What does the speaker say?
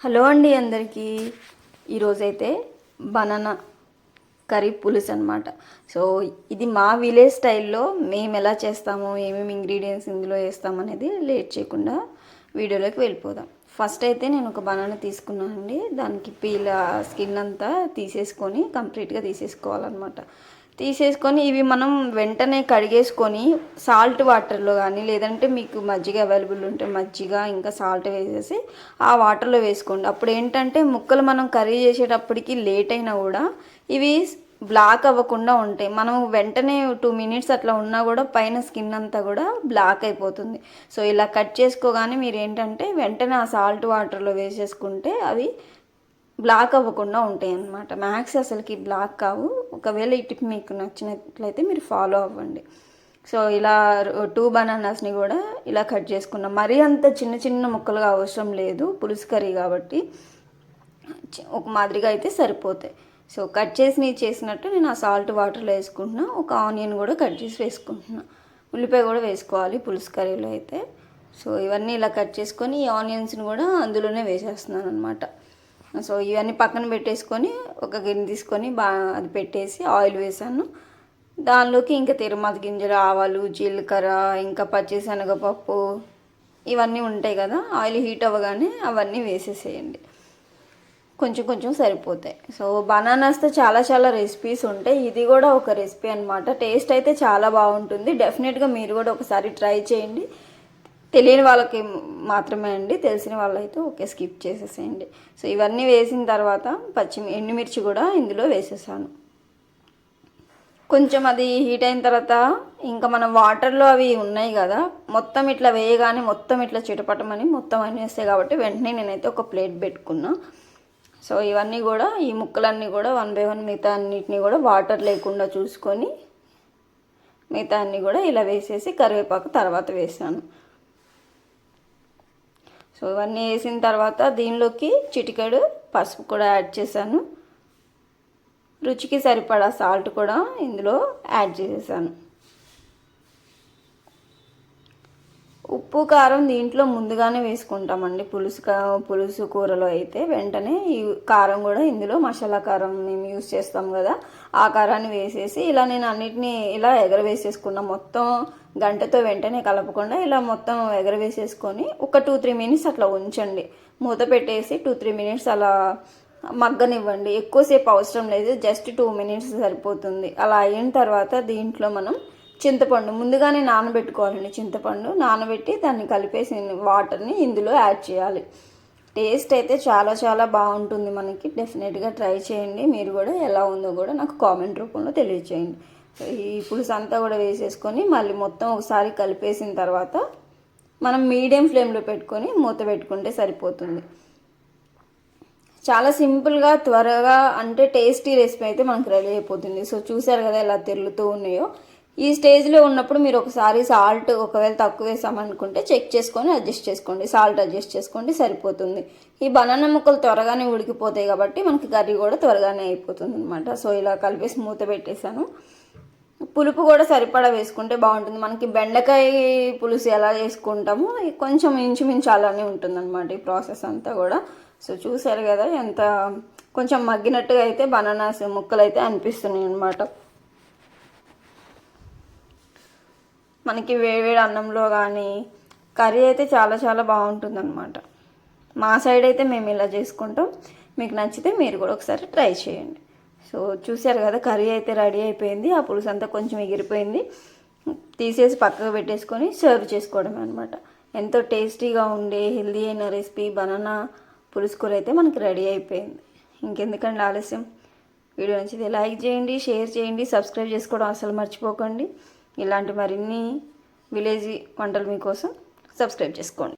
Hello అండి అందరికీ. ఈరోజైతే బనానా కర్రీ పులుసు అనమాట. సో ఇది మా విలేజ్ స్టైల్లో మేము ఎలా చేస్తామో, ఏమేమి ఇంగ్రీడియంట్స్ ఇందులో వేస్తామనేది లేట్ చేయకుండా వీడియోలోకి వెళ్ళిపోదాం. ఫస్ట్ అయితే నేను ఒక బనానా తీసుకున్నానండి. దానికి స్కిన్ అంతా తీసేసుకొని కంప్లీట్గా తీసేసుకోవాలన్నమాట. తీసేసుకొని ఇవి మనం వెంటనే కడిగేసుకొని సాల్ట్ వాటర్లో కానీ, లేదంటే మీకు మజ్జిగ అవైలబుల్ ఉంటే మజ్జిగ ఇంకా సాల్ట్ వేసేసి ఆ వాటర్లో వేసుకోండి. అప్పుడు ఏంటంటే ముక్కలు మనం కర్రీ చేసేటప్పటికి లేట్ అయినా కూడా ఇవి బ్లాక్ అవ్వకుండా ఉంటాయి. మనం వెంటనే 2 minutes అట్లా ఉన్నా కూడా పైన స్కిన్ అంతా కూడా బ్లాక్ అయిపోతుంది. సో ఇలా కట్ చేసుకోగానే మీరు ఏంటంటే వెంటనే ఆ సాల్ట్ వాటర్లో వేసేసుకుంటే అవి బ్లాక్ అవ్వకుండా ఉంటాయి అన్నమాట. మ్యాక్స్ అసలుకి బ్లాక్ కావు. ఒకవేళ ఈ టిప్ మీకు నచ్చినట్లయితే మీరు ఫాలో అవ్వండి. సో ఇలా 2 బనానాస్ని కూడా ఇలా కట్ చేసుకున్నాం. మరీ అంత చిన్న చిన్న ముక్కలుగా అవసరం లేదు, పులుసు కర్రీ కాబట్టి ఒక మాదిరిగా అయితే సరిపోతాయి. సో కట్ చేసినట్టు నేను ఆ సాల్ట్ వాటర్లో వేసుకుంటున్నా. ఒక ఆనియన్ కూడా కట్ చేసి వేసుకుంటున్నా. ఉల్లిపాయ కూడా వేసుకోవాలి పులుసు కర్రీలో అయితే. సో ఇవన్నీ ఇలా కట్ చేసుకొని ఈ ఆనియన్స్ని కూడా అందులోనే వేసేస్తున్నాను అనమాట. సో ఇవన్నీ పక్కన పెట్టేసుకొని ఒక గిన్నె తీసుకొని అది పెట్టేసి ఆయిల్ వేసాను. దానిలోకి ఇంకా తిరుమత గింజలు, ఆవాలు, జీలకర్ర, ఇంకా పచ్చిశనగపప్పు ఇవన్నీ ఉంటాయి కదా. ఆయిల్ హీట్ అవ్వగానే అవన్నీ వేసేసేయండి. కొంచెం కొంచెం సరిపోతాయి. సో బనానాస్తో చాలా చాలా రెసిపీస్ ఉంటాయి. ఇది కూడా ఒక రెసిపీ అనమాట. టేస్ట్ అయితే చాలా బాగుంటుంది. డెఫినెట్గా మీరు కూడా ఒకసారి ట్రై చేయండి. తెలియని వాళ్ళకి మాత్రమే అండి, తెలిసిన వాళ్ళైతే ఓకే స్కిప్ చేసేసేయండి. సో ఇవన్నీ వేసిన తర్వాత ఎండుమిర్చి కూడా ఇందులో వేసేసాను. కొంచెం అది హీట్ అయిన తర్వాత ఇంకా మనం వాటర్లో అవి ఉన్నాయి కదా, మొత్తం ఇట్లా వేయగానే మొత్తం ఇట్లా చిటపటమని మొత్తం అన్నీ వేస్తాయి కాబట్టి వెంటనే నేనైతే ఒక ప్లేట్ పెట్టుకున్నా. సో ఇవన్నీ కూడా ఈ ముక్కలన్నీ కూడా 1 by 1 మిగతా అన్నిటిని కూడా వాటర్ లేకుండా చూసుకొని మిగతా అన్నీ కూడా ఇలా వేసేసి కరివేపాకు తర్వాత వేసాను. సో ఇవన్నీ వేసిన తర్వాత దీనిలోకి చిటికెడు పసుపు కూడా యాడ్ చేశాను. రుచికి సరిపడా సాల్ట్ కూడా ఇందులో యాడ్ చేసేసాను. ఉప్పు కారం దీంట్లో ముందుగానే వేసుకుంటామండి. పులుసు కూరలో అయితే వెంటనే ఈ కారం కూడా ఇందులో మసాలా కారం మేము యూజ్ చేస్తాం కదా, ఆ కారాన్ని వేసేసి ఇలా నేను అన్నిటినీ ఇలా ఎగరవేసేసుకున్నా. మొత్తం గంటతో వెంటనే కలపకుండా ఇలా మొత్తం ఎగరవేసేసుకొని ఒక 2-3 minutes అట్లా ఉంచండి. మూత పెట్టేసి 2-3 minutes అలా మగ్గనివ్వండి. ఎక్కువసేపు అవసరం లేదు, జస్ట్ 2 minutes సరిపోతుంది. అలా అయిన తర్వాత దీంట్లో మనం చింతపండు ముందుగానే నానబెట్టుకోవాలండి. చింతపండు నానబెట్టి దాన్ని కలిపేసి వాటర్ని ఇందులో యాడ్ చేయాలి. టేస్ట్ అయితే చాలా చాలా బాగుంటుంది మనకి. డెఫినెట్గా ట్రై చేయండి. మీరు కూడా ఎలా ఉందో కూడా నాకు కామెంట్ రూపంలో తెలియచేయండి. ఈ పులుసు అంతా కూడా వేసేసుకొని మళ్ళీ మొత్తం ఒకసారి కలిపేసిన తర్వాత మనం మీడియం ఫ్లేమ్లో పెట్టుకొని మూత పెట్టుకుంటే సరిపోతుంది. చాలా సింపుల్గా త్వరగా అంటే టేస్టీ రెసిపీ అయితే మనకు రెడీ అయిపోతుంది. సో చూసారు కదా ఎలా తెరులుతూ ఉన్నాయో. ఈ స్టేజ్లో ఉన్నప్పుడు మీరు ఒకసారి సాల్ట్ ఒకవేళ తక్కువ వేసామనుకుంటే చెక్ చేసుకొని అడ్జస్ట్ చేసుకోండి. సాల్ట్ అడ్జస్ట్ చేసుకోండి, సరిపోతుంది. ఈ బనానా ముక్కలు త్వరగానే ఉడికిపోతాయి కాబట్టి మనకి కర్రీ కూడా త్వరగానే అయిపోతుంది అనమాట. సో ఇలా కలిపేసి మూత పెట్టేశాను. పులుపు కూడా సరిపడా వేసుకుంటే బాగుంటుంది. మనకి బెండకాయ పులుసు ఎలా చేసుకుంటామో కొంచెం ఇంచుమించు అలానే ఉంటుంది అనమాట ఈ ప్రాసెస్ అంతా కూడా. సో చూసారు కదా ఎంత కొంచెం మగ్గినట్టుగా అయితే బనానాస్ ముక్కలు అయితే అనిపిస్తున్నాయి అనమాట. మనకి వేడివేడి అన్నంలో కానీ కర్రీ అయితే చాలా చాలా బాగుంటుంది అనమాట. మా సైడ్ అయితే మేము ఇలా చేసుకుంటాం. మీకు నచ్చితే మీరు కూడా ఒకసారి ట్రై చేయండి. సో చూసారు కదా కర్రీ అయితే రెడీ అయిపోయింది. ఆ పులుసు అంతా కొంచెం ఎగిరిపోయింది. తీసేసి పక్కకు పెట్టేసుకొని సర్వ్ చేసుకోవడమే అనమాట. ఎంతో టేస్టీగా ఉండే హెల్దీ అయిన రెసిపీ బనానా పులుసు కూర అయితే మనకి రెడీ అయిపోయింది. ఇంకెందుకండి ఆలస్యం, వీడియో నచ్చితే లైక్ చేయండి, షేర్ చేయండి, సబ్స్క్రైబ్ చేసుకోవడం అసలు మర్చిపోకండి. ఇలాంటి మరిన్ని విలేజ్ వంటలు మీకోసం సబ్స్క్రైబ్ చేసుకోండి.